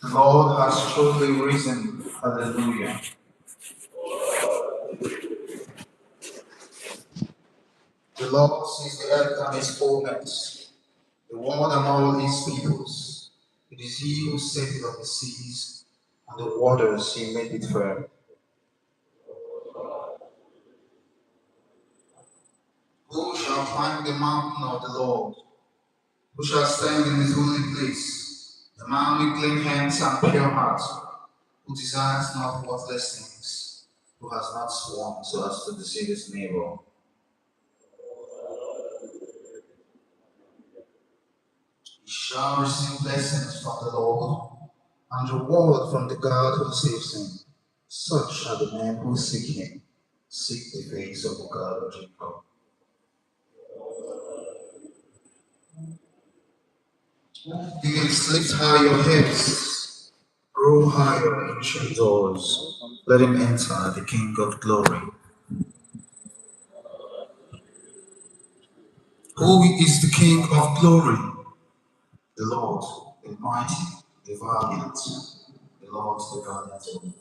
The Lord has truly risen. Hallelujah. The Lord sees the earth and its fullness, the world and all its peoples. It is He who set it on the seas, and the waters He made it firm. Who shall climb the mountain of the Lord? Who shall stand in His holy place? The man with clean hands and pure heart, who desires not worthless things, who has not sworn so as to deceive his neighbor. He shall receive blessings from the Lord, and reward from the God who saves him. Such are the men who seek Him, seek the face of the God of Jacob. Lift high your heads, grow higher, ancient doors. Let him enter, the King of glory. Who is the King of glory? The Lord, the mighty, the valiant, the Lord, the valiant.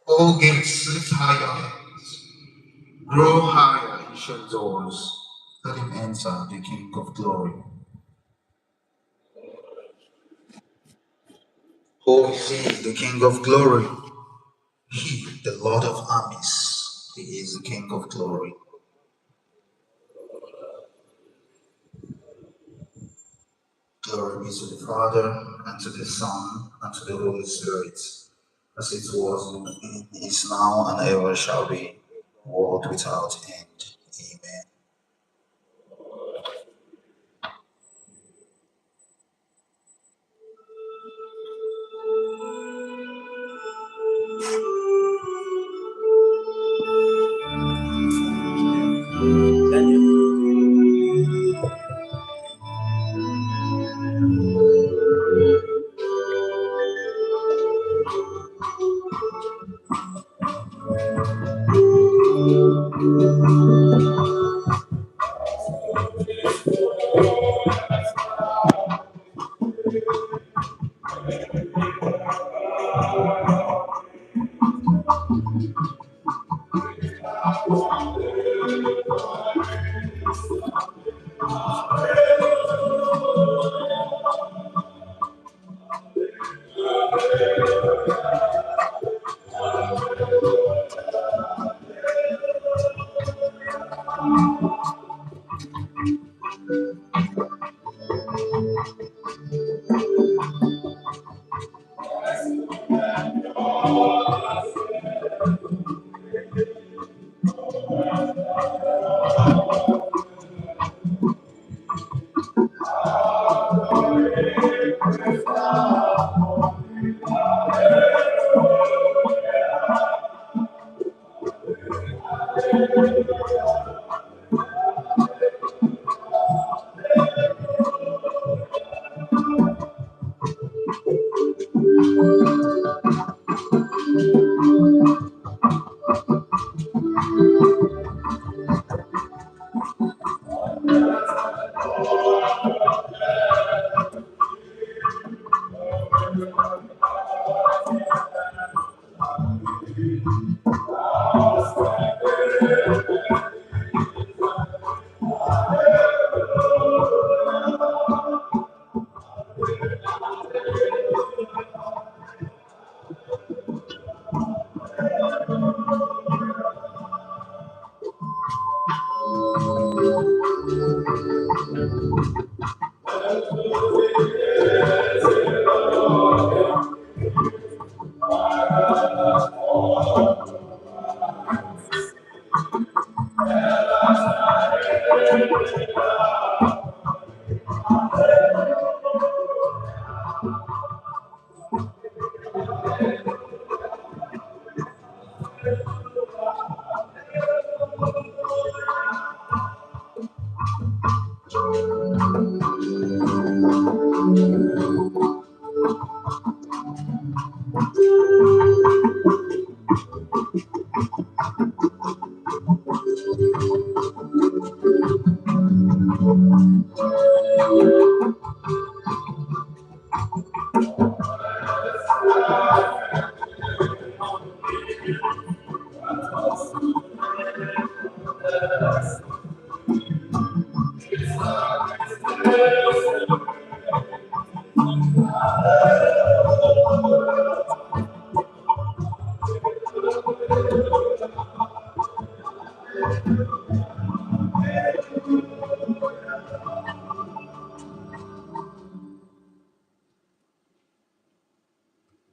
All gates lift higher, grow higher, ancient doors. Let him enter, the King of glory. Who is he, the King of glory? He, the Lord of armies. He is the King of glory. Glory be to the Father, and to the Son, and to the Holy Spirit, as it was, is now, and ever shall be, world without end. Amen.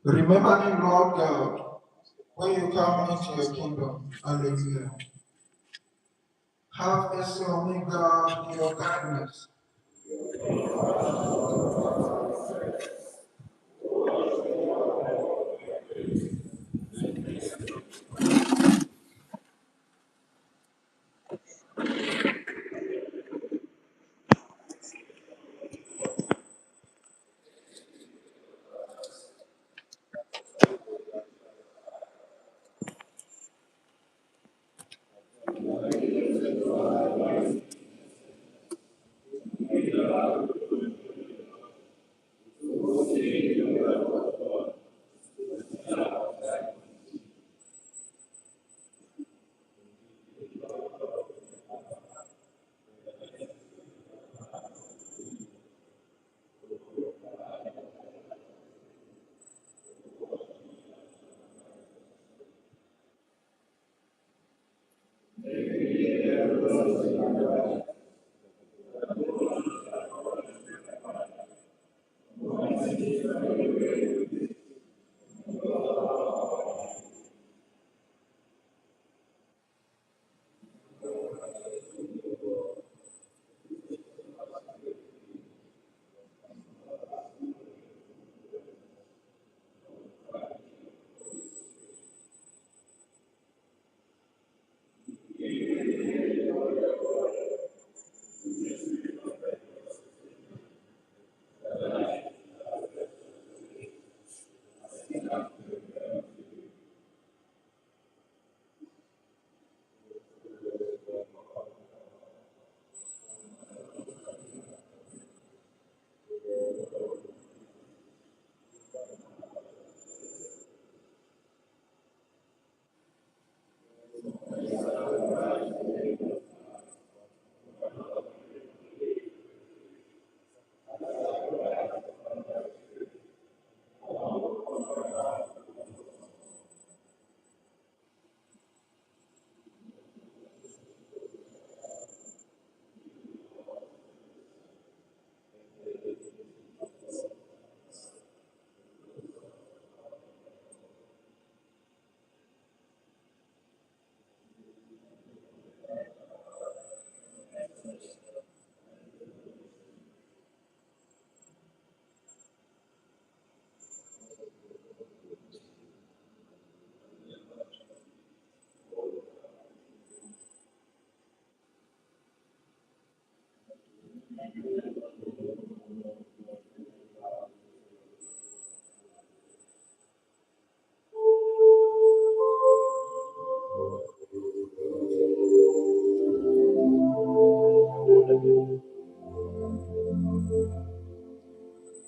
Remember me, Lord God, when you come into your kingdom. Hallelujah. Have mercy on me, God, in your kindness.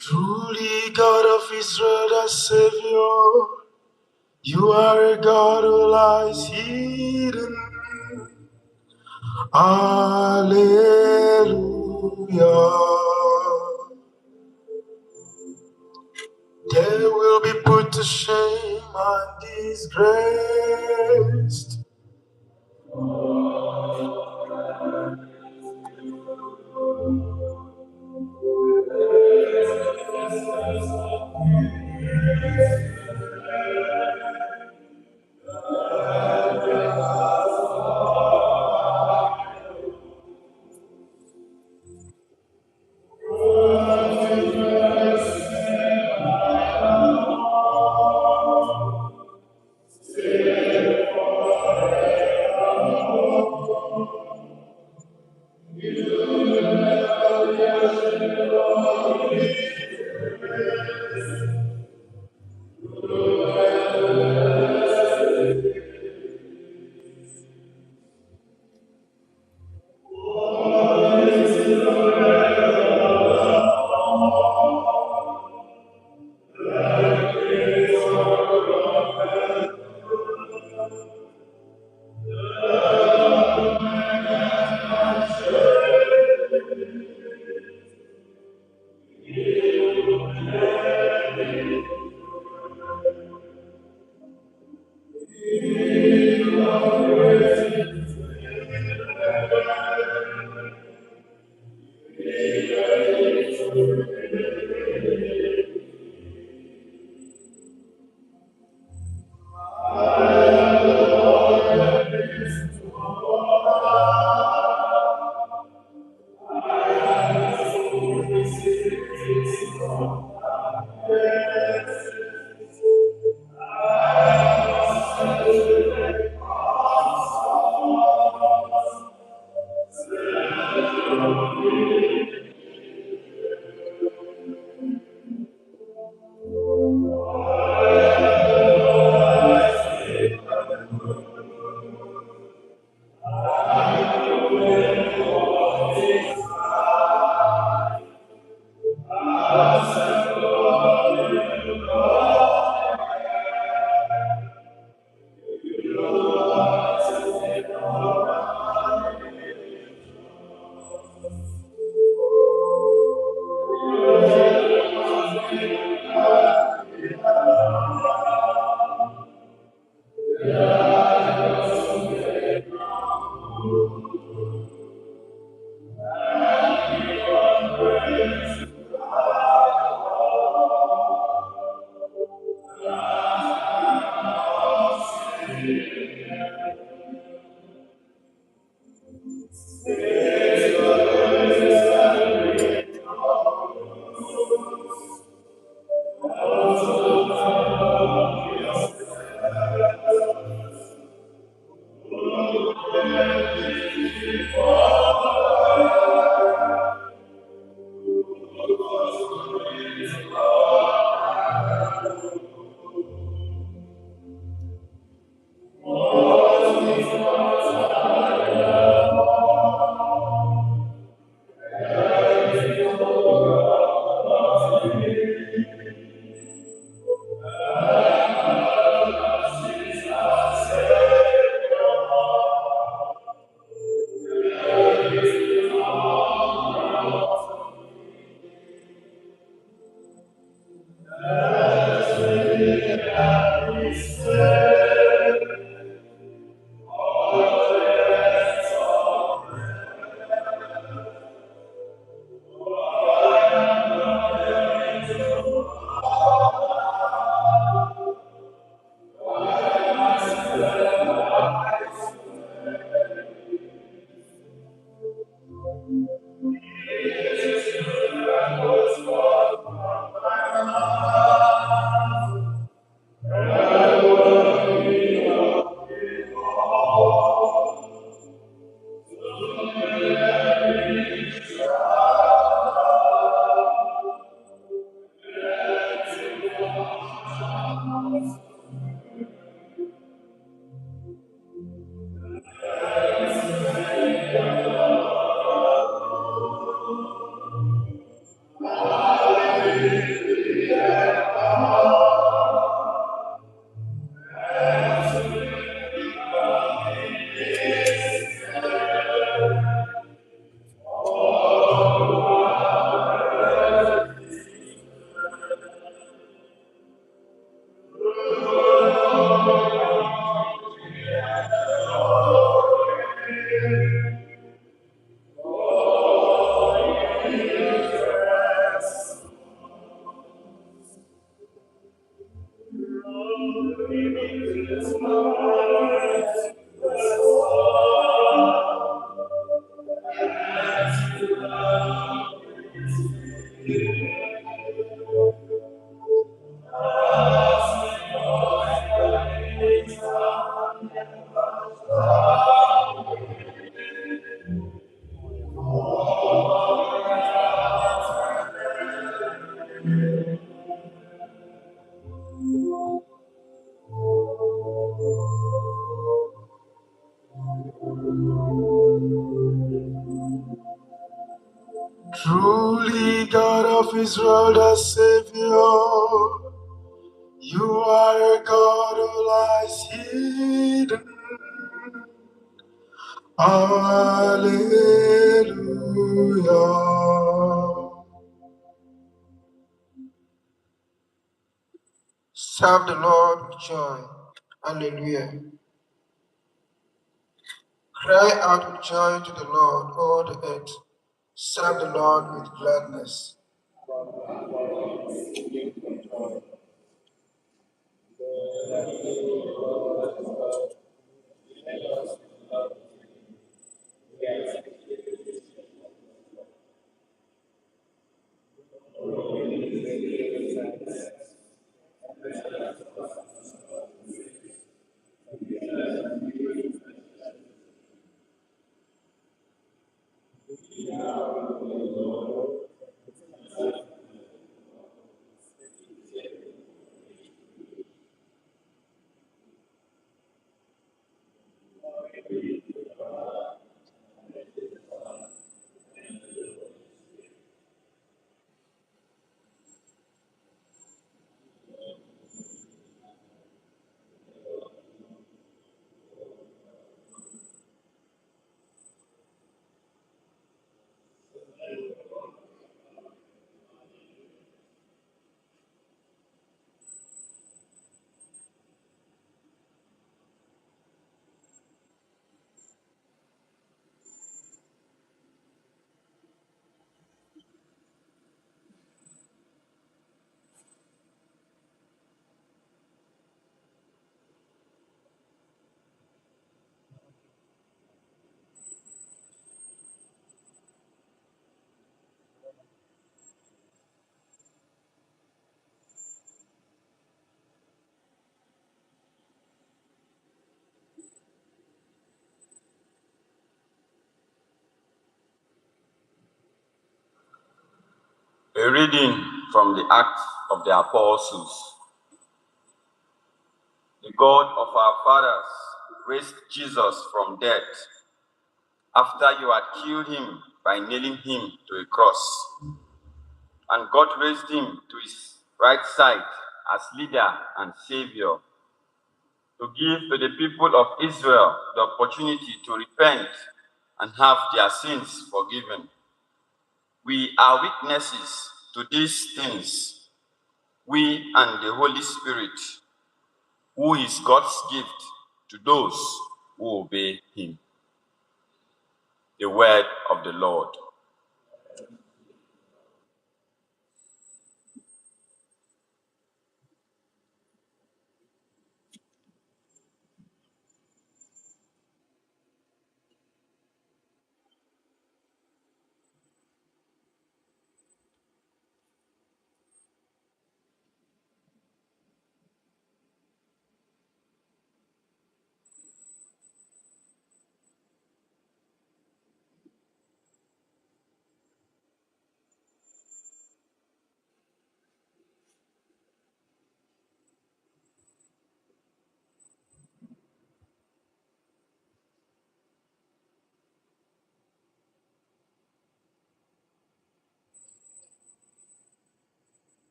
Truly, God of Israel, the Savior, you are a God who lies hidden. Hallelujah. They will be put to shame and disgraced. Truly, God of Israel, the Savior, you are a God who lies hidden. Hallelujah. Serve the Lord with joy. Hallelujah. Cry out with joy to the Lord, all the earth. Serve the Lord with gladness. A reading from the Acts of the Apostles. The God of our fathers raised Jesus from death after you had killed him by nailing him to a cross. And God raised him to his right side as leader and savior to give to the people of Israel the opportunity to repent and have their sins forgiven. We are witnesses to these things, we and the Holy Spirit, who is God's gift to those who obey him. The word of the Lord.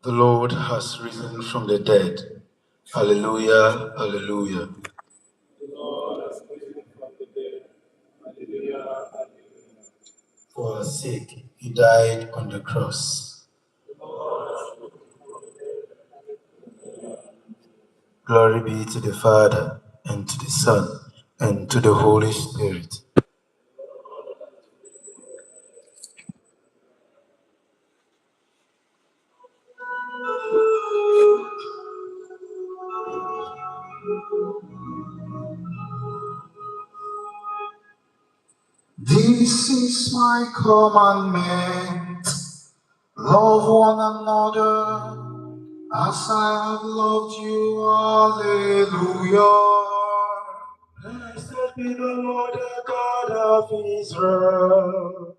The Lord has risen from the dead. Hallelujah, hallelujah. The Lord has risen from the dead. Hallelujah, hallelujah. For our sake, he died on the cross. The Lord has risen from the dead. Glory be to the Father, and to the Son, and to the Holy Spirit. This is my commandment, love one another as I have loved you. Hallelujah. Blessed be the Lord, the God of Israel.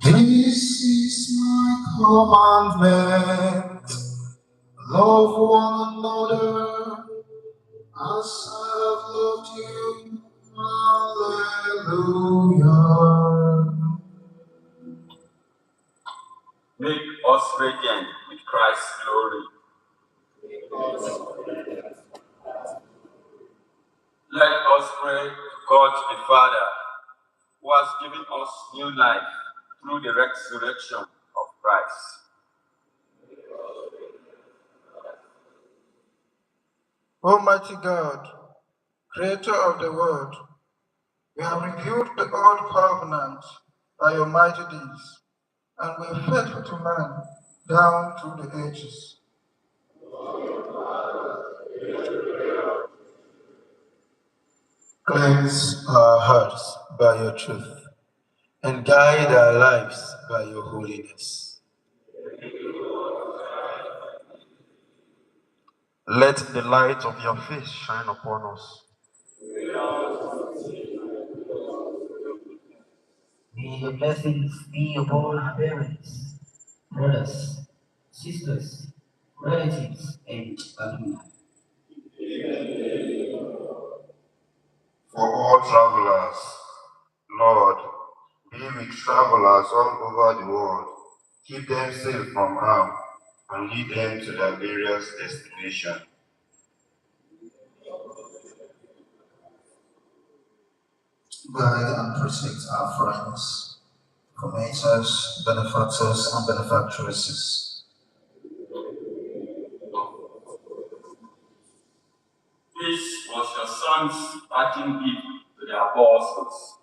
This is my commandment, love one another as I have loved you. Hallelujah. Make us radiant with Christ's glory. Let us pray to God the Father, who has given us new life through the resurrection of Christ. Almighty God, creator of the world, you have revealed the old covenant by your mighty deeds, and were faithful to man down through the ages. Cleanse our hearts by your truth, and guide our lives by your holiness. Let the light of your face shine upon us. May your blessings be upon our parents, brothers, sisters, relatives, and alumni. For all travelers, Lord, be with travelers all over the world. Keep them safe from harm and lead them to their various destinations. Guide and protect our friends, promoters, benefactors, and benefactresses. This was your son's parting gift to the apostles.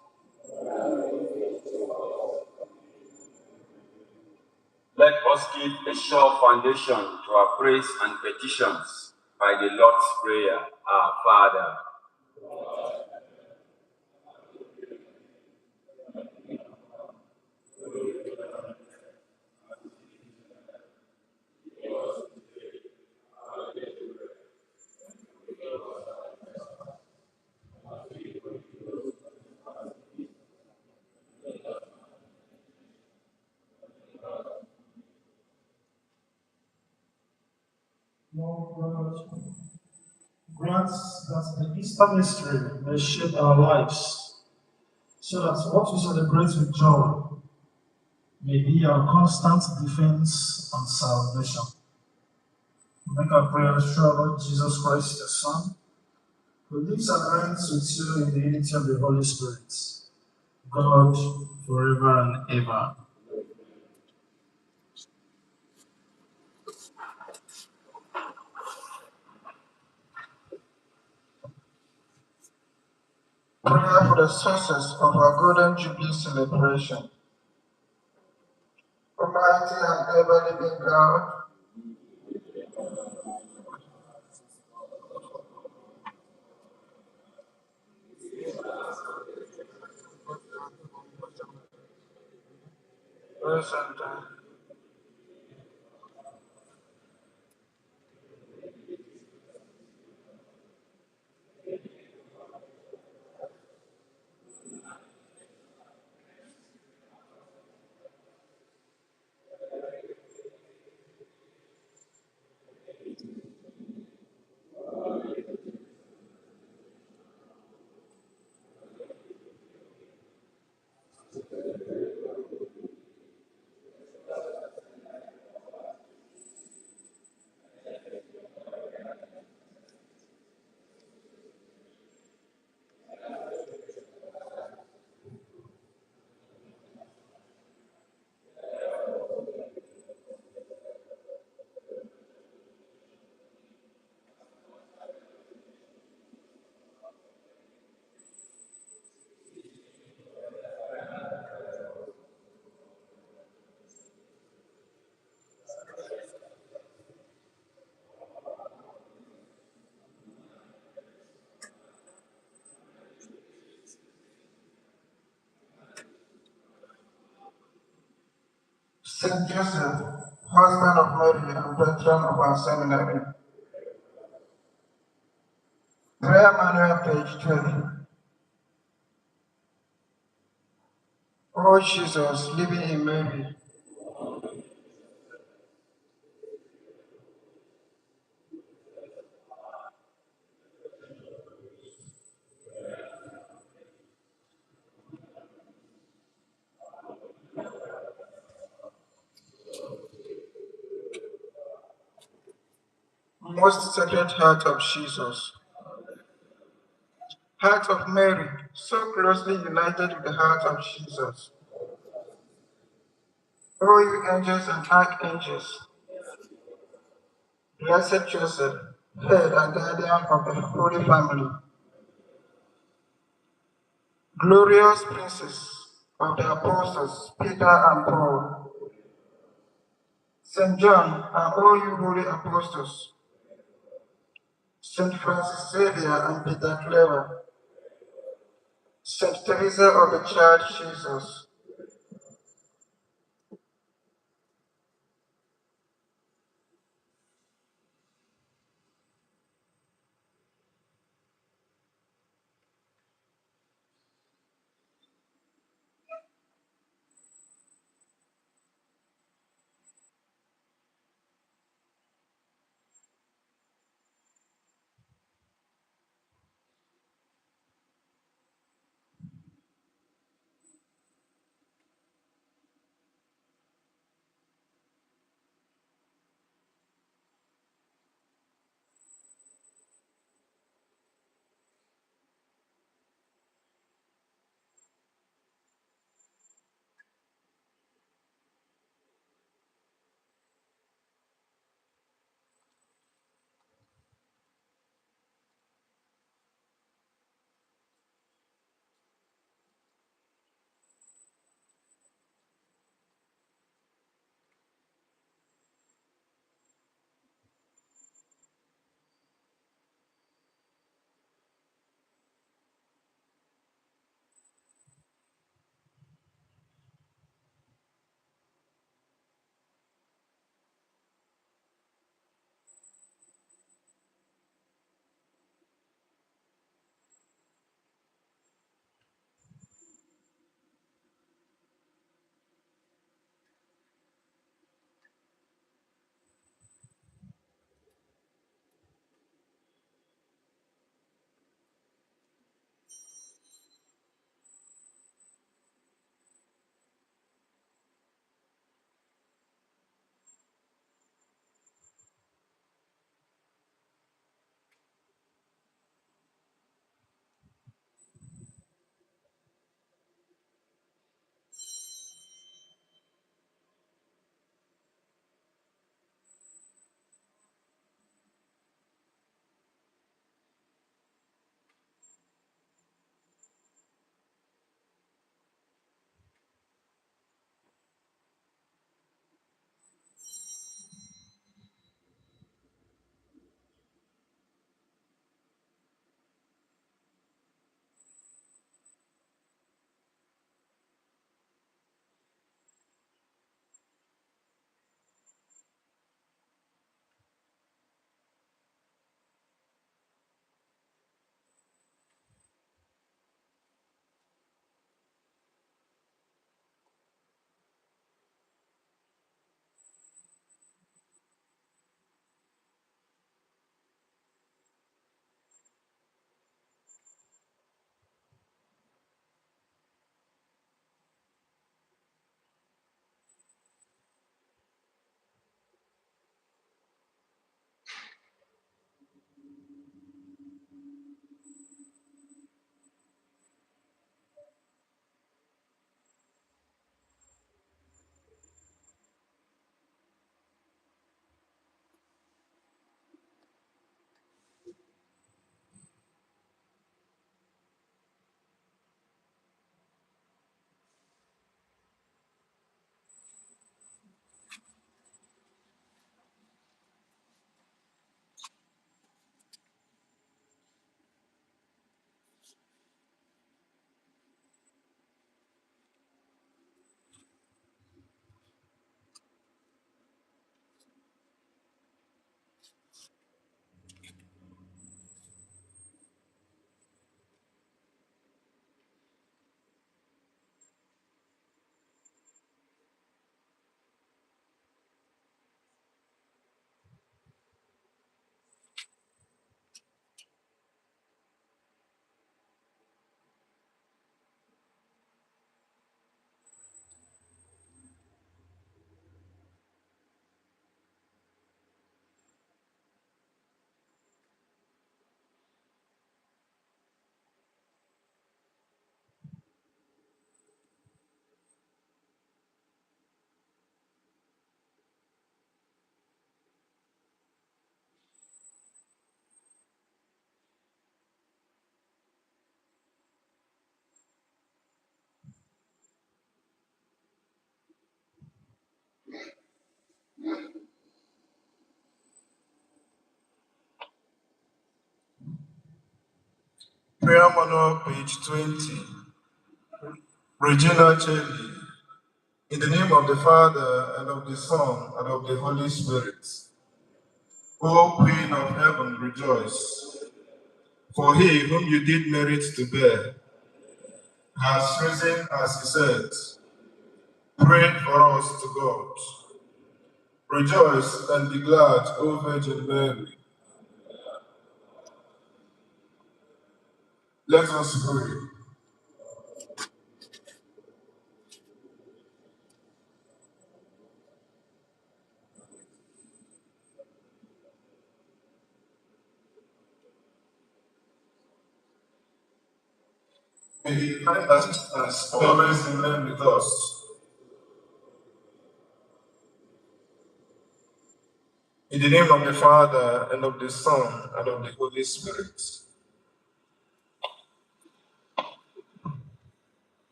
Let us give a sure foundation to our praise and petitions by the Lord's Prayer, our Father. Lord, grant that the Easter mystery may shape our lives, so that what we celebrate with joy may be our constant defense and salvation. Make our prayers through our Lord Jesus Christ, the Son, who lives and reigns with you in the unity of the Holy Spirit, God, forever and ever. Prayer for the success of our Golden Jubilee celebration. Almighty and ever-living God, present Saint Joseph, husband of Mary and patron of our seminary. Prayer Manual, page 12. O Jesus, living in Mary, most sacred heart of Jesus, heart of Mary, so closely united with the heart of Jesus. O you angels and archangels, blessed Joseph, head and guardian of the Holy Family, glorious princes of the apostles Peter and Paul, St. John and all you holy apostles, St. Francis Xavier and Peter Clever, St. Teresa of the Child Jesus, Prayer Manual, page 20. Regina Cheli. In the name of the Father, and of the Son, and of the Holy Spirit. O Queen of Heaven, rejoice. For he whom you did merit to bear has risen, as he said. Pray for us to God. Rejoice and be glad, O Virgin Mary. Let us pray. May he find assistance always remain with us. In the name of the Father, and of the Son, and of the Holy Spirit.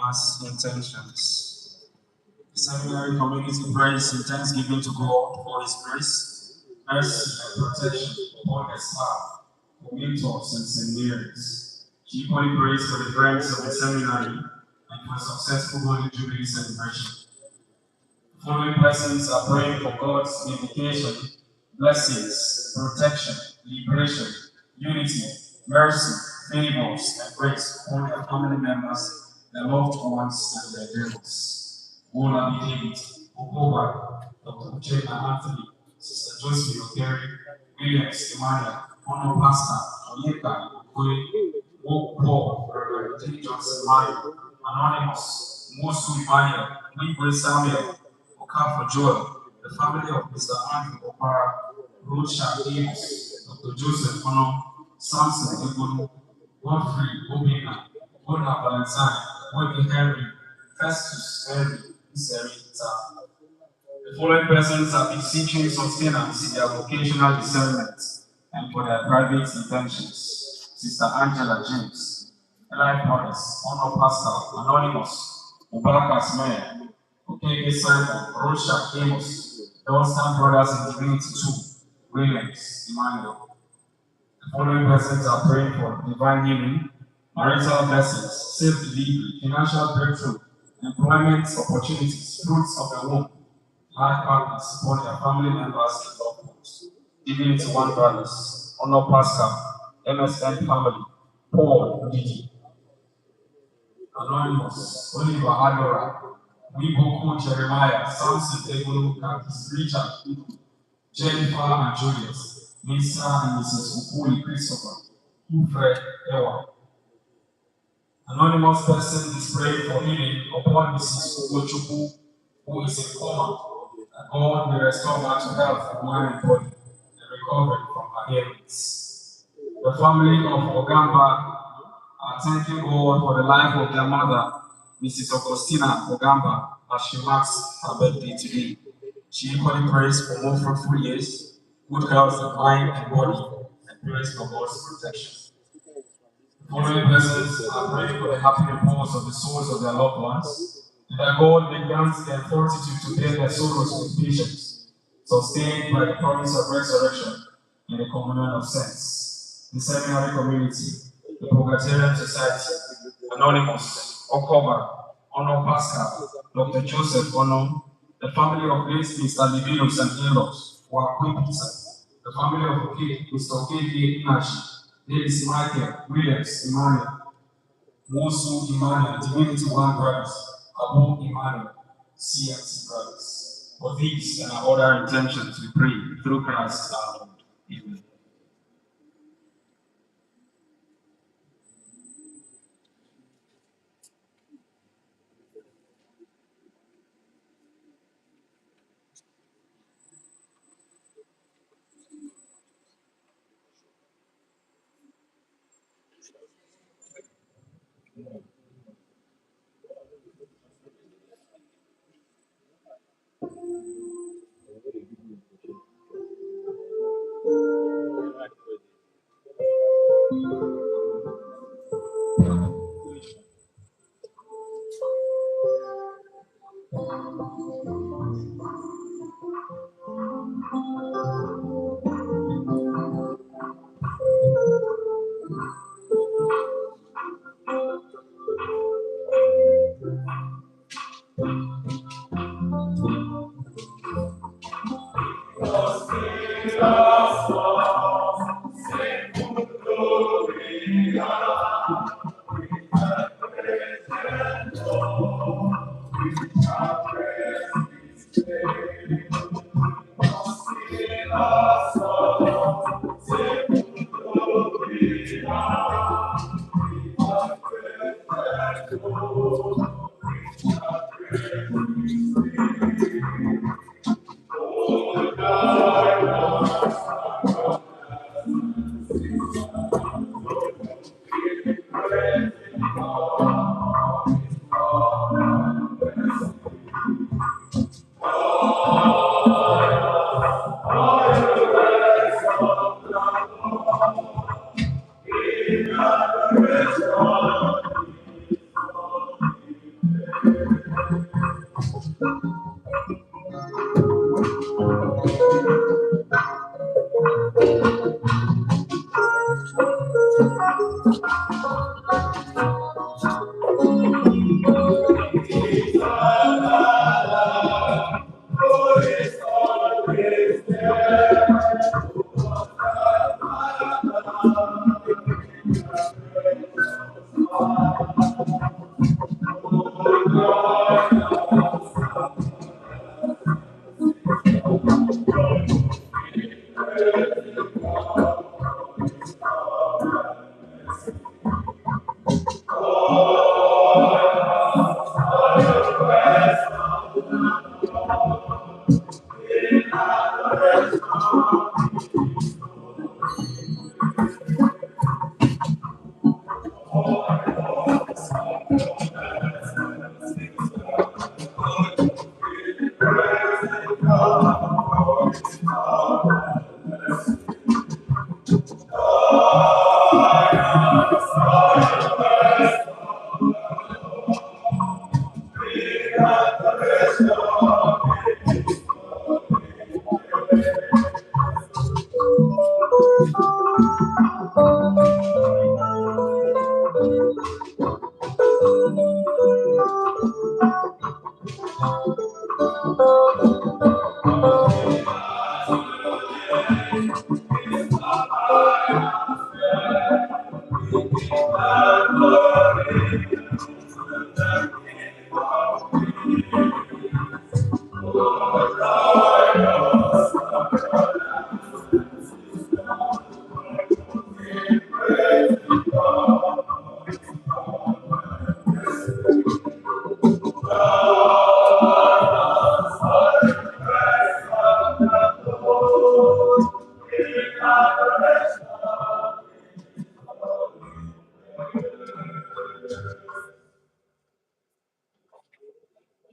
as intentions. The seminary community prays in thanksgiving to God for His grace, mercy, and protection upon their staff, for mentors and seminaries. She equally prays for the friends of the seminary and for a successful Holy Jubilee celebration. The following persons are praying for God's vindication, blessings, protection, liberation, unity, mercy, favors, and grace upon their family members, their loved ones, and their neighbors. Ola B. David, Okoba, Dr. Uchenna Anthony, Sister Josie Okeri, Williams Emmanuel, Honorable Pastor, Onyeka Okoye, Woke Paul, Reverend J. Johnson Mayo, Anonymous, Mosu Emmanuel, Wigwe Samuel, Okafor Joel, the family of Mr. Andrew Opara, Rocha Davis, Dr. Joseph Ono, Samson Egonu, Godfrey Obina, Bona Valentine, Wege Henry, Festus Henry, Iseri Ita. The following persons are beseeching sustenance in their vocational discernment and for their private intentions. Sister Angela James, Eli Paris, Honor Pascal, Anonymous, Mubarakas Mayor, Okeke Simon, Rocha Amos, Dawson Brothers in Divinity 2, Williams, Emmanuel. The following persons are praying for divine healing, marital blessings, safe delivery, financial breakthrough, employment opportunities, fruits of the womb, life partners, support their family members and loved ones. Divinity 1 Brothers, Honor Pascal, MSN family, Paul Didi, Anonymous, Oliver Adora, Wiboku Jeremiah, Samson Egulu, Curtis Richard, Jennifer and Julius, Lisa and Mrs. Ukuli Christopher, Fred Ewa. Anonymous person is praying for healing upon Mrs. Ugochukwu, who is in coma, that God may restore her to health in mind and body and recovery from her ailments. The family of Ogamba are thanking God for the life of their mother, Mrs. Augustina Ogamba, as she marks her birthday today. She equally prays for more fruitful years, good health of mind and body, and prays for God's protection. The following persons are praying for the happy repose of the souls of their loved ones, and that God may grant them fortitude to bear their sorrows with patience, sustained by the promise of resurrection and the communion of saints. The seminary community, the Purgatorian Society, Anonymous, Okoba, Ono Pascal, Dr. Joseph Ono, the family of late Mr. Livinus and in-laws, Wakwe Peter, the family of Mr. Okeke Inashi, Ladies Michael, Williams, Emmanuel, Mosu Emmanuel, Divinity 1 Brothers, Abu Emmanuel, CMC Brothers. For these and our other intentions, we pray through Christ our Lord. Amen.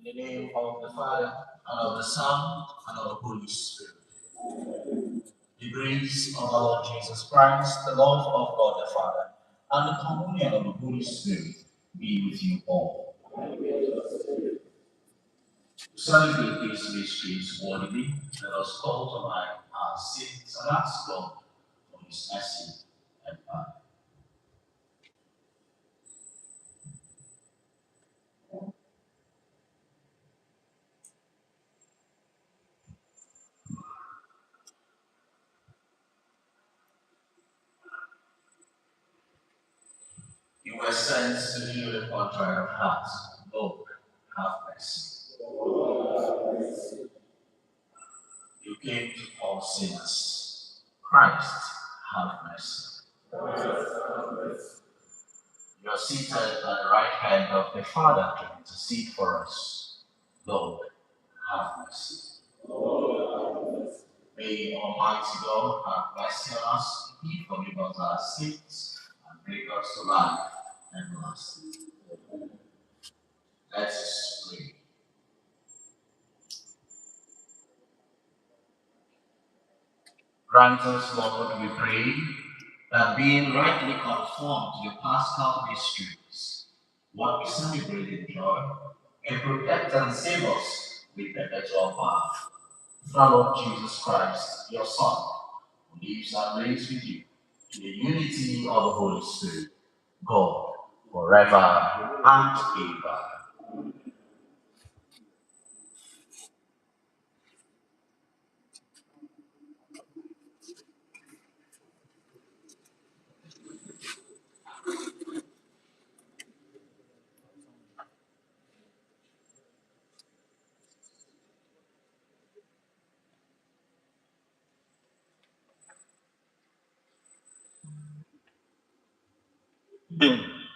In the name of the Father, and of the Son, and of the Holy Spirit. The grace of our Lord Jesus Christ, the love of God the Father, and the communion of the Holy Spirit be with you all. To celebrate these mysteries worthily, let us call to mind our sins and ask God for His mercy and pardon. You were sent to heal the contrite of heart. Lord, have mercy. You came to call sinners. Christ, have mercy. You are seated at the right hand of the Father to intercede for us. Lord, have mercy. May Almighty God have mercy on us, He forgive us our sins, and bring us to life everlasting. Let us pray. Grant us, Lord, we pray, that being rightly conformed to the Paschal mysteries, what we celebrate in joy, may protect and save us with perpetual path. Through our Lord Jesus Christ, your Son, who lives and reigns with you, in the unity of the Holy Spirit, God, forever and ever.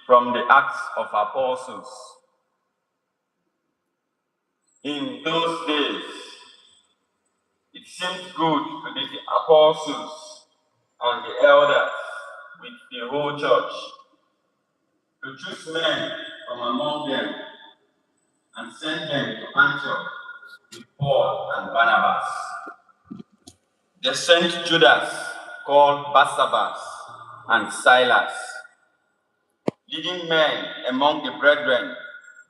From the Acts of Apostles. In those days, it seemed good to the apostles and the elders with the whole church to choose men from among them and send them to Antioch with Paul and Barnabas. They sent Judas, called Barsabbas, and Silas, leading men among the brethren,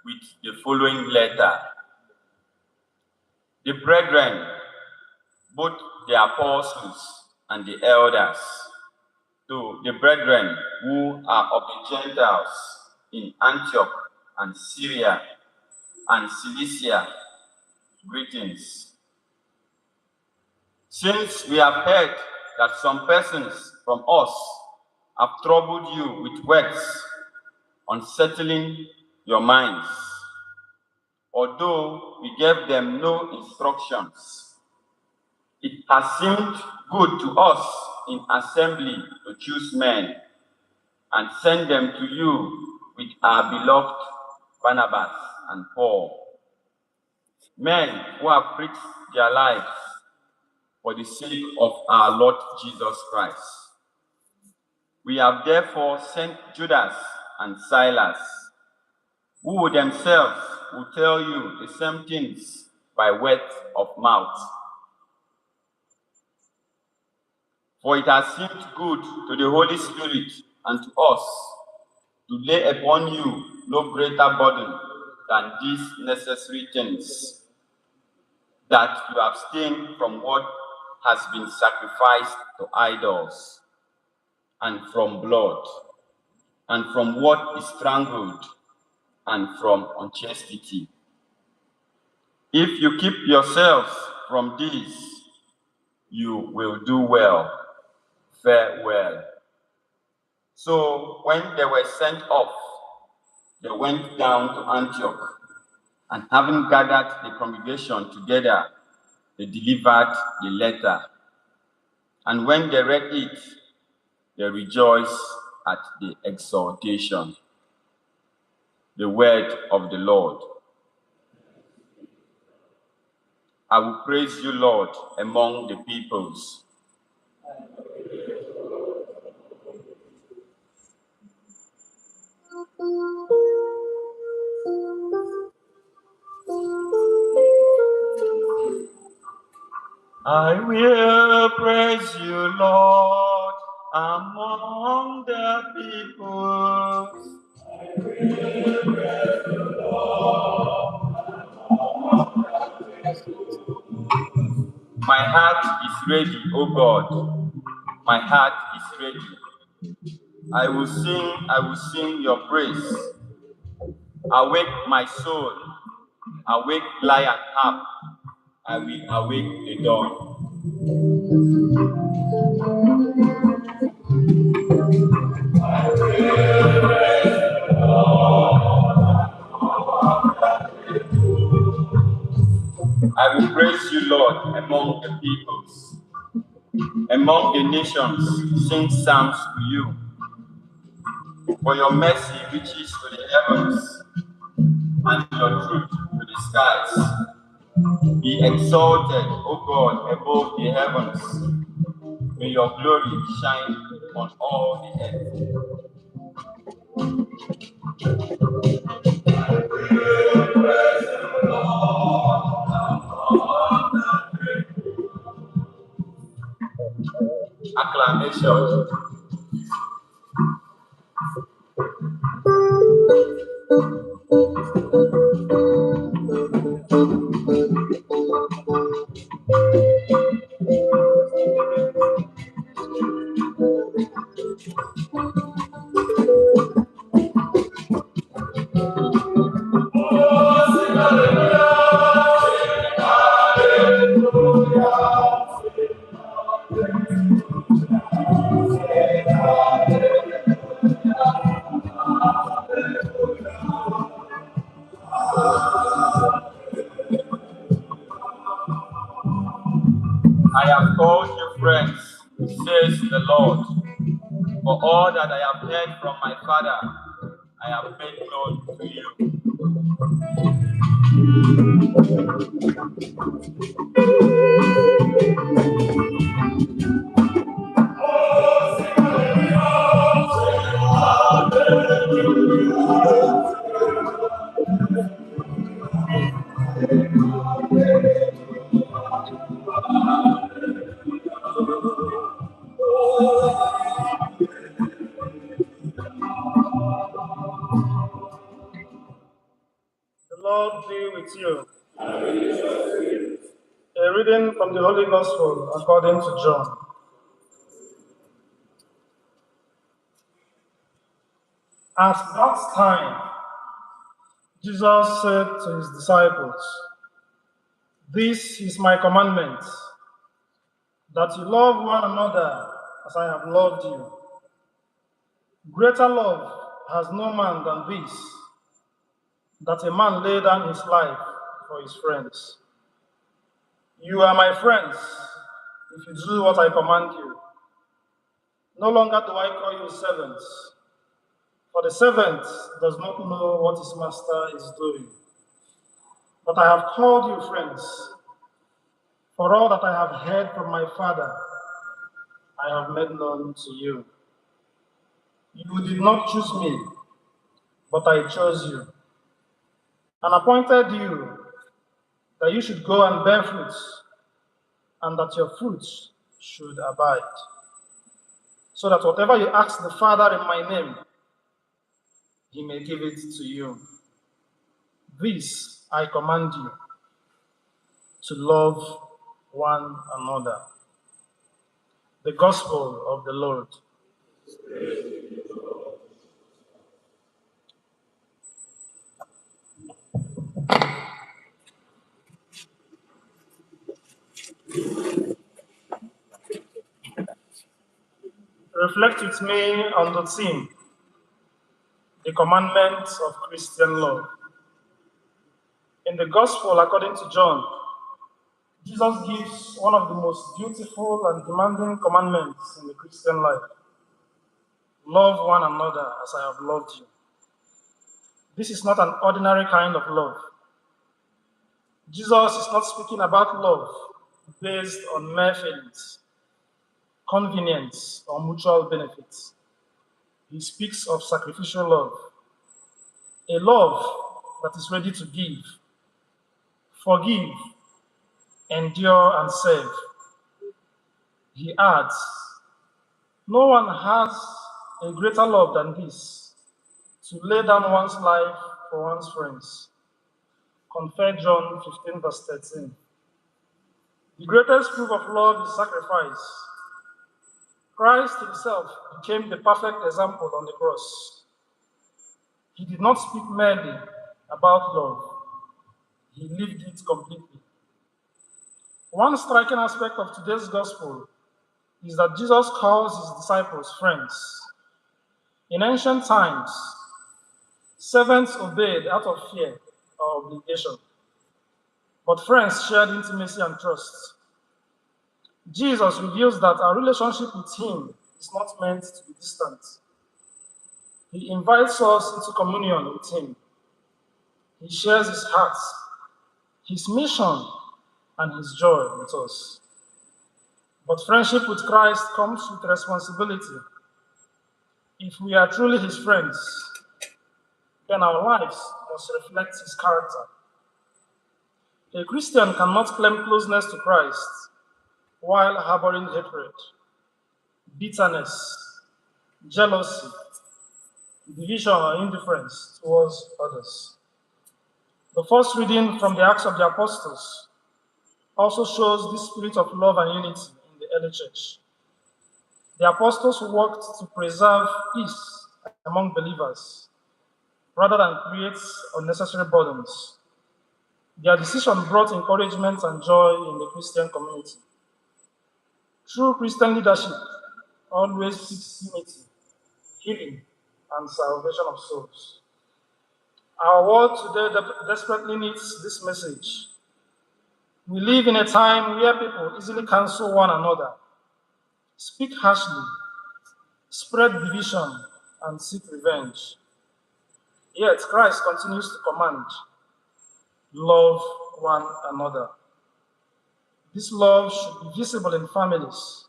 with the following letter. The brethren, both the apostles and the elders, To the brethren who are of the Gentiles in Antioch and Syria and Cilicia, greetings. Since we have heard that some persons from us have troubled you with words, unsettling your minds, although we gave them no instructions, it has seemed good to us in assembly to choose men and send them to you with our beloved Barnabas and Paul, men who have risked their lives for the sake of our Lord Jesus Christ. We have therefore sent Judas and Silas, who themselves will tell you the same things by word of mouth. For it has seemed good to the Holy Spirit and to us to lay upon you no greater burden than these necessary things, that you abstain from what has been sacrificed to idols, and from blood, and from what is strangled, and from unchastity. If you keep yourselves from these, you will do well, fare well. So when they were sent off, they went down to Antioch, and having gathered the congregation together, they delivered the letter. And when they read it, they rejoiced at the exhortation. The word of the Lord. I will praise you, Lord, among the peoples. I will praise you, Lord, among the peoples. My heart is ready, O God. My heart is ready. I will sing your praise. Awake my soul, awake lyre and harp. I will awake the dawn. I will praise you, Lord, among the peoples. Among the nations, sing psalms to you. For your mercy reaches to the heavens, and your truth to the skies. Be exalted, O God, above the heavens. May your glory shine on all the earth. Acclamation. I have called you friends, says the Lord. For all that I have heard from my Father, I have made known to you. The Lord be with you. A reading from the Holy Gospel according to John. At that time, Jesus said to his disciples, "This is my commandment, that you love one another as I have loved you. Greater love has no man than this, that a man lay down his life for his friends. You are my friends if you do what I command you. No longer do I call you servants, for the servant does not know what his master is doing. But I have called you friends, for all that I have heard from my Father, I have made known to you. You did not choose me, but I chose you, and appointed you that you should go and bear fruits, and that your fruits should abide, so that whatever you ask the Father in my name, he may give it to you. This I command you, to love one another." The Gospel of the Lord. Reflect with me on the theme, the commandments of Christian love. In the Gospel according to John, Jesus gives one of the most beautiful and demanding commandments in the Christian life. Love one another as I have loved you. This is not an ordinary kind of love. Jesus is not speaking about love based on mere feelings, convenience, or mutual benefits. He speaks of sacrificial love, a love that is ready to give, forgive, endure, and serve. He adds, "No one has a greater love than this, to lay down one's life for one's friends." Compare John 15, verse 13. The greatest proof of love is sacrifice. Christ himself became the perfect example on the cross. He did not speak merely about love, he lived it completely. One striking aspect of today's gospel is that Jesus calls his disciples friends. In ancient times, servants obeyed out of fear or obligation, but friends shared intimacy and trust. Jesus reveals that our relationship with him is not meant to be distant. He invites us into communion with him. He shares his heart, his mission, and his joy with us. But friendship with Christ comes with responsibility. If we are truly his friends, then our lives must reflect his character. A Christian cannot claim closeness to Christ while harboring hatred, bitterness, jealousy, division, or indifference towards others. The first reading from the Acts of the Apostles also shows this spirit of love and unity in the early church. The apostles worked to preserve peace among believers rather than create unnecessary burdens. Their decision brought encouragement and joy in the Christian community. True Christian leadership always seeks unity, healing, and salvation of souls. Our world today desperately needs this message. We live in a time where people easily cancel one another, speak harshly, spread division, and seek revenge. Yet Christ continues to command, love one another. This love should be visible in families,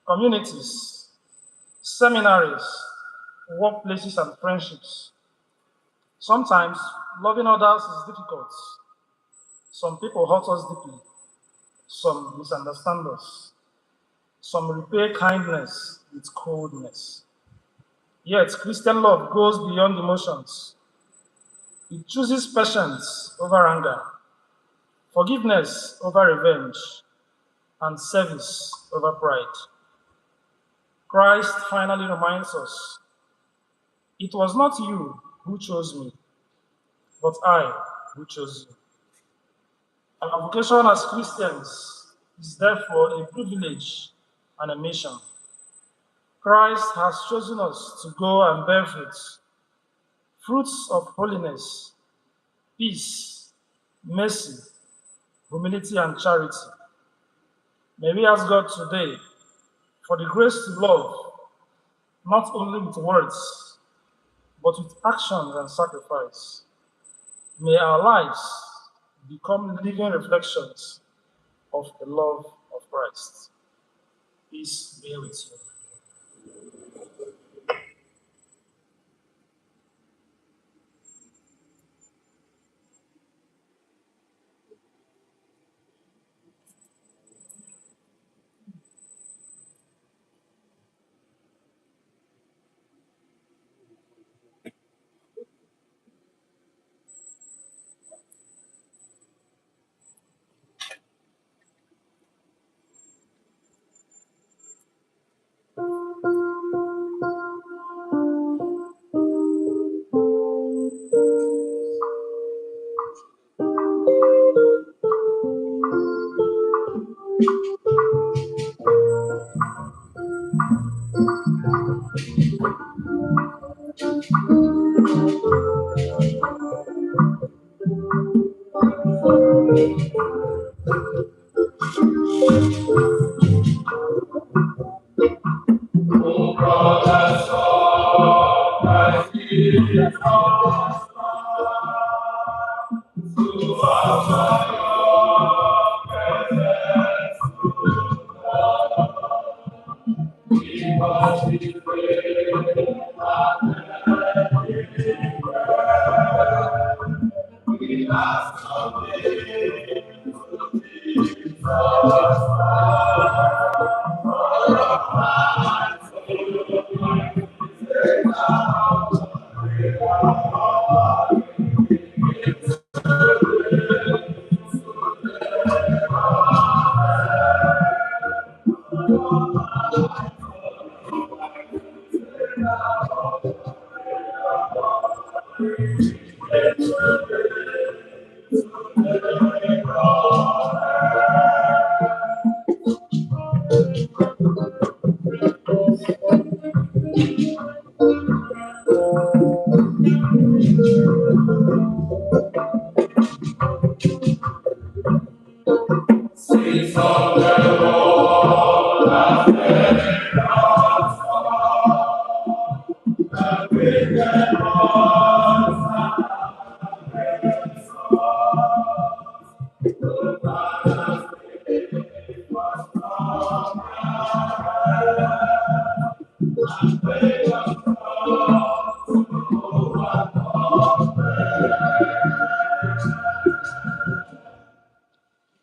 communities, seminaries, workplaces, and friendships. Sometimes loving others is difficult. Some people hurt us deeply. Some misunderstand us. Some repay kindness with coldness. Yet Christian love goes beyond emotions. It chooses patience over anger, forgiveness over revenge, and service over pride. Christ finally reminds us, It was not you who chose me, but I who chose you. Our vocation as Christians is therefore a privilege and a mission. Christ has chosen us to go and bear fruits of holiness, peace, mercy, humility, and charity. May we ask God today for the grace to love, not only with words, but with actions and sacrifice. May our lives become living reflections of the love of Christ. Peace be with you.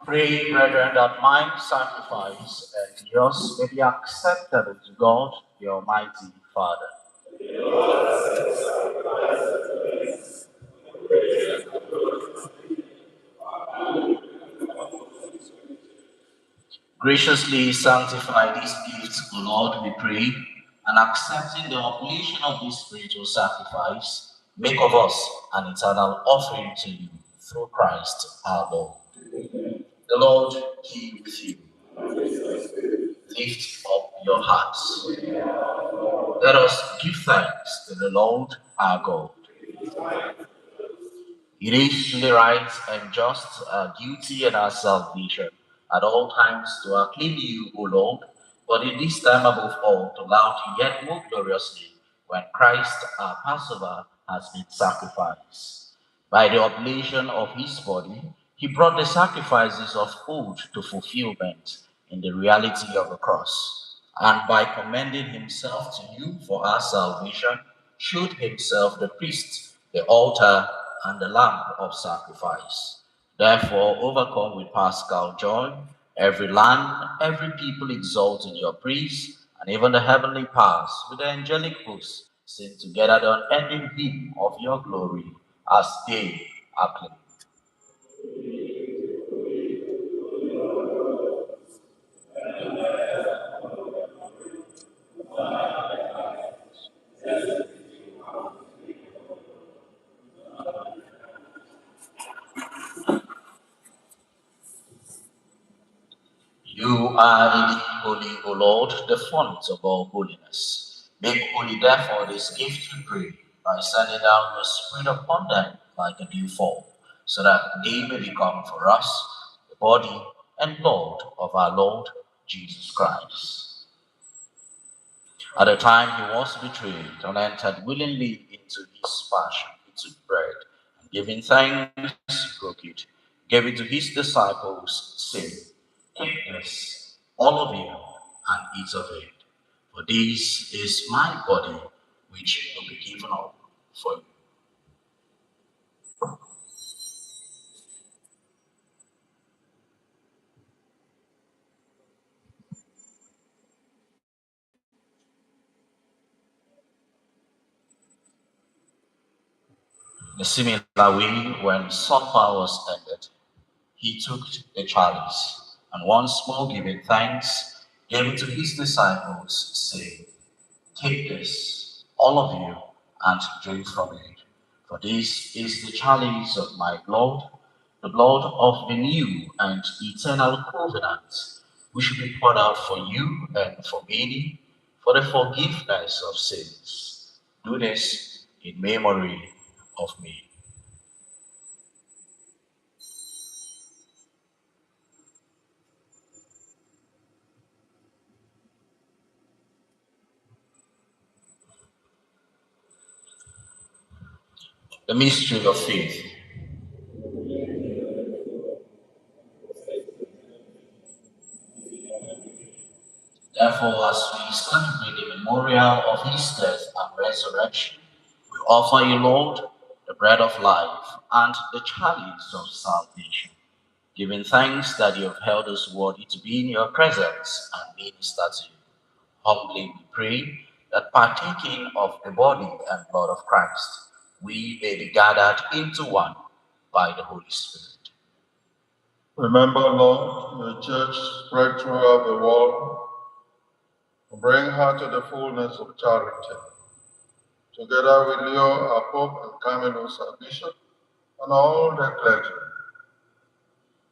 Pray, brethren, that my sacrifice and yours may be acceptable to God, the Almighty Father. Graciously sanctify these gifts, O Lord, we pray, and accepting the oblation of this spiritual sacrifice, make of us an eternal offering to you through Christ our Lord. The Lord be with you. Lift up your hearts. Let us give thanks to the Lord our God. It is truly right and just, our duty and our salvation, at all times to acclaim you, O Lord, but in this time above all to laud you yet more gloriously, when Christ our Passover has been sacrificed. By the oblation of his body, he brought the sacrifices of old to fulfillment in the reality of the cross, and by commending himself to you for our salvation, showed himself the priest, the altar, and the lamp of sacrifice. Therefore, overcome with paschal joy, every land, every people exalt in your praise, and even the heavenly powers with the angelic hosts sing together the unending hymn of your glory as they acclaim. are indeed holy, O Lord, the font of all holiness. Make holy, therefore, this gift, we pray, by sending down your Spirit upon them like a dew fall, so that they may become for us the body and blood of our Lord Jesus Christ. At the time he was betrayed and entered willingly into his passion, he took bread, and giving thanks, broke it, gave it to his disciples, saying, "Take this, all of you, and eat of it, for this is my body, which will be given up for you." In a similar way, when supper was ended, he took the chalice, and once more giving thanks, gave it to his disciples, saying, "Take this, all of you, and drink from it. For this is the chalice of my blood, the blood of the new and eternal covenant, which will be poured out for you and for many, for the forgiveness of sins. Do this in memory of me." The mystery of faith. Therefore, as we celebrate the memorial of his death and resurrection, we offer you, Lord, the bread of life and the chalice of salvation, giving thanks that you have held us worthy to be in your presence and minister to you. Humbly we pray that partaking of the body and blood of Christ, we may be gathered into one by the Holy Spirit. Remember, Lord, your church spread throughout the world. Bring her to the fullness of charity. Together with Leo, our Pope, and Camillus, our Bishop, and all the clergy.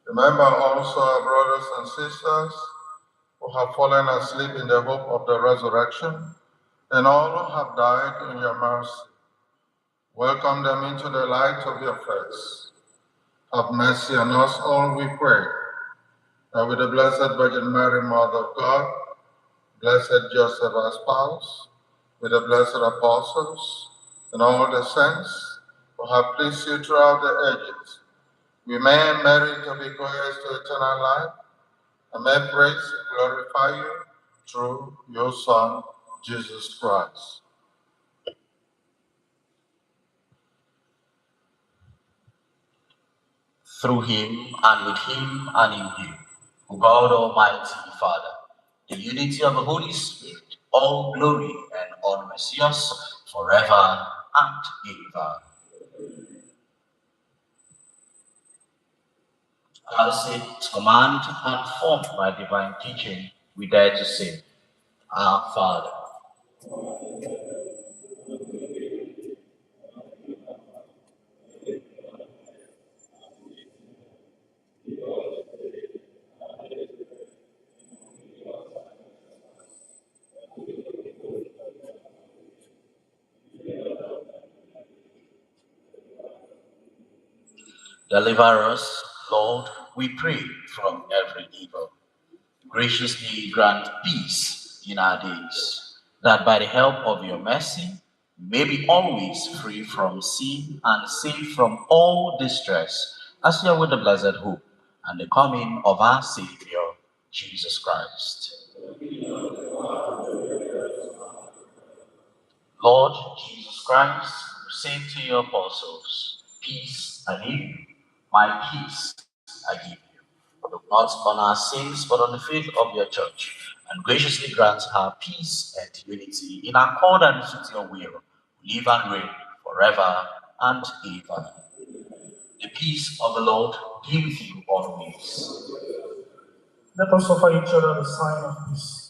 Remember also our brothers and sisters who have fallen asleep in the hope of the resurrection, and all who have died in your mercy. Welcome them into the light of your face. Have mercy on us all, we pray, that with the Blessed Virgin Mary, Mother of God, Blessed Joseph, our spouse, with the blessed apostles, and all the saints who have pleased you throughout the ages, we may merit to be heirs to eternal life, and may praise and glorify you through your Son, Jesus Christ. Through him, and with him, and in him, O God Almighty Father, the unity of the Holy Spirit, all glory and honor is yours forever and ever. As its command and formed by divine teaching, we dare to say, Our Father, deliver us, Lord, we pray, from every evil. Graciously grant peace in our days, that by the help of your mercy, we may be always free from sin and safe from all distress, as we are with the blessed hope and the coming of our Savior, Jesus Christ. Lord Jesus Christ, who said to your apostles, "Peace I leave you, my peace I give you." Look not on our sins, but on the faith of your church, and graciously grant her peace and unity in accordance with your will, who live and reign forever and ever. The peace of the Lord be with you always. Let us offer each other the sign of peace.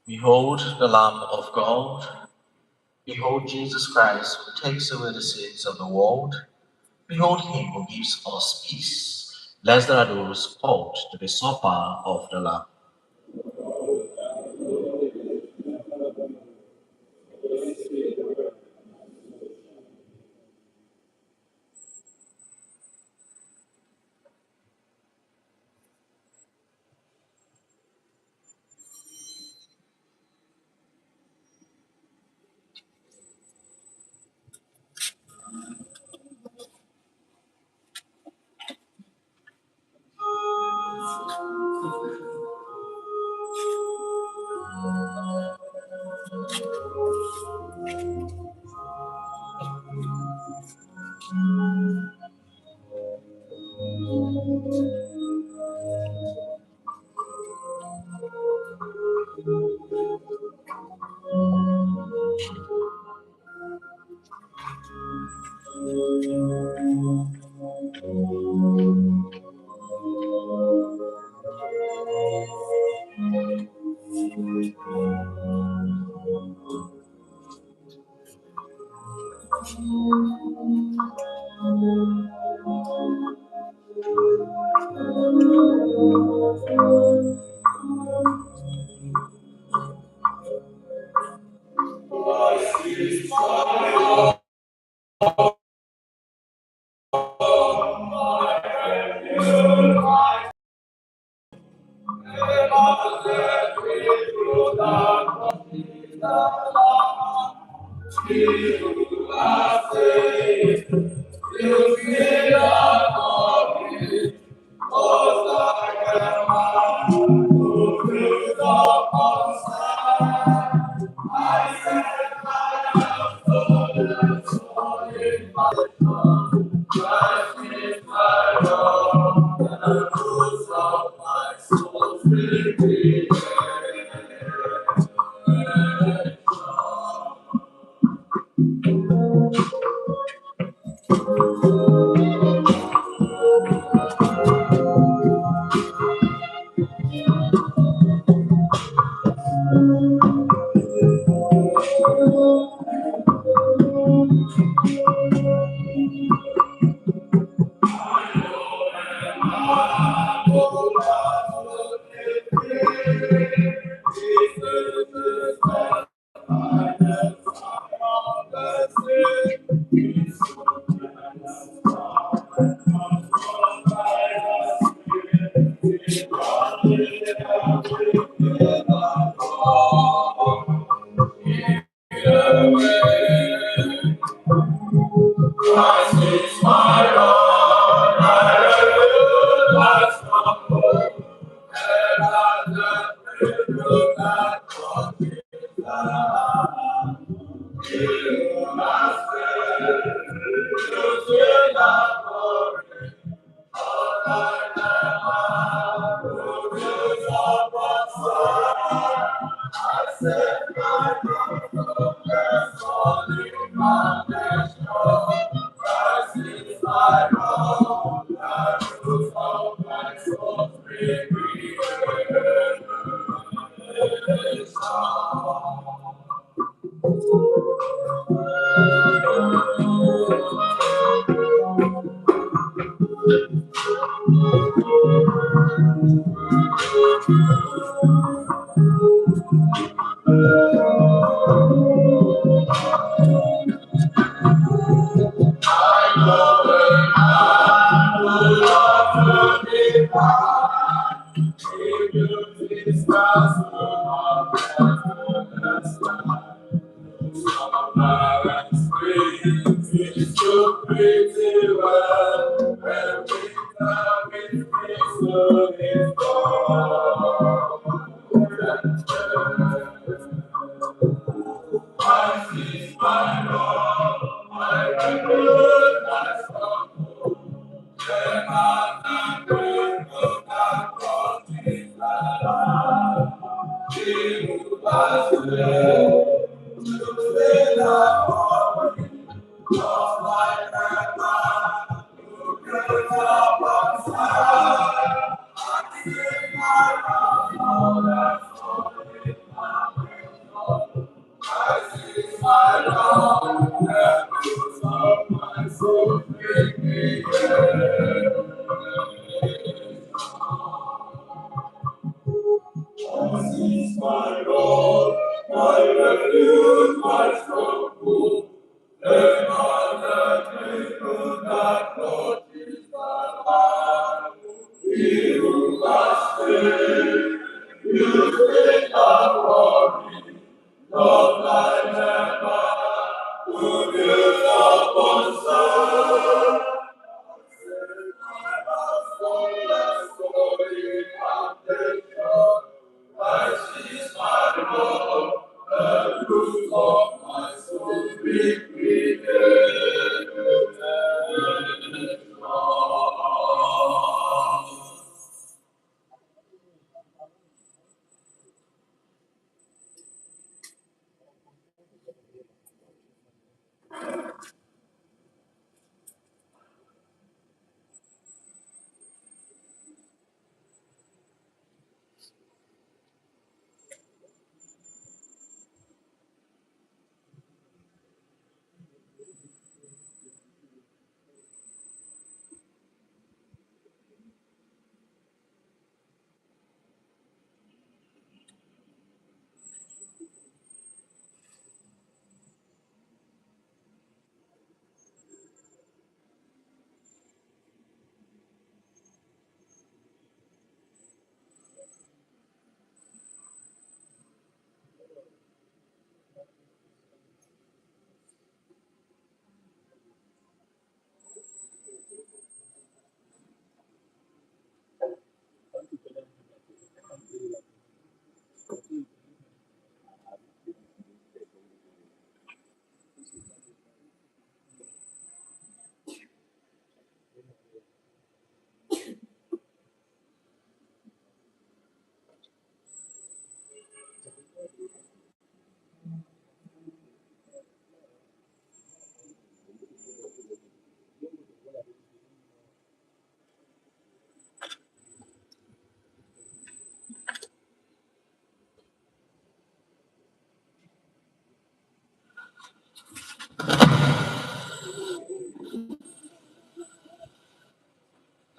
Behold the Lamb of God. Behold Jesus Christ, who takes away the sins of the world. Behold him who gives us peace. Blessed are those called to the supper of the Lamb.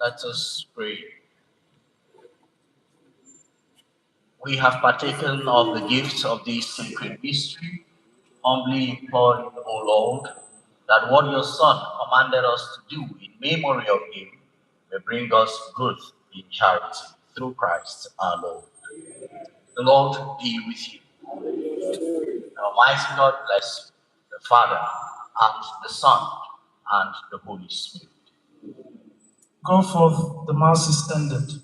Let us pray. We have partaken of the gifts of this sacred mystery, humbly imploring, O Lord, that what your Son commanded us to do in memory of him may bring us good in charity through Christ our Lord. The Lord be with you. The Almighty God bless you, the Father, and the Son, and the Holy Spirit. Go forth, the Mass is ended.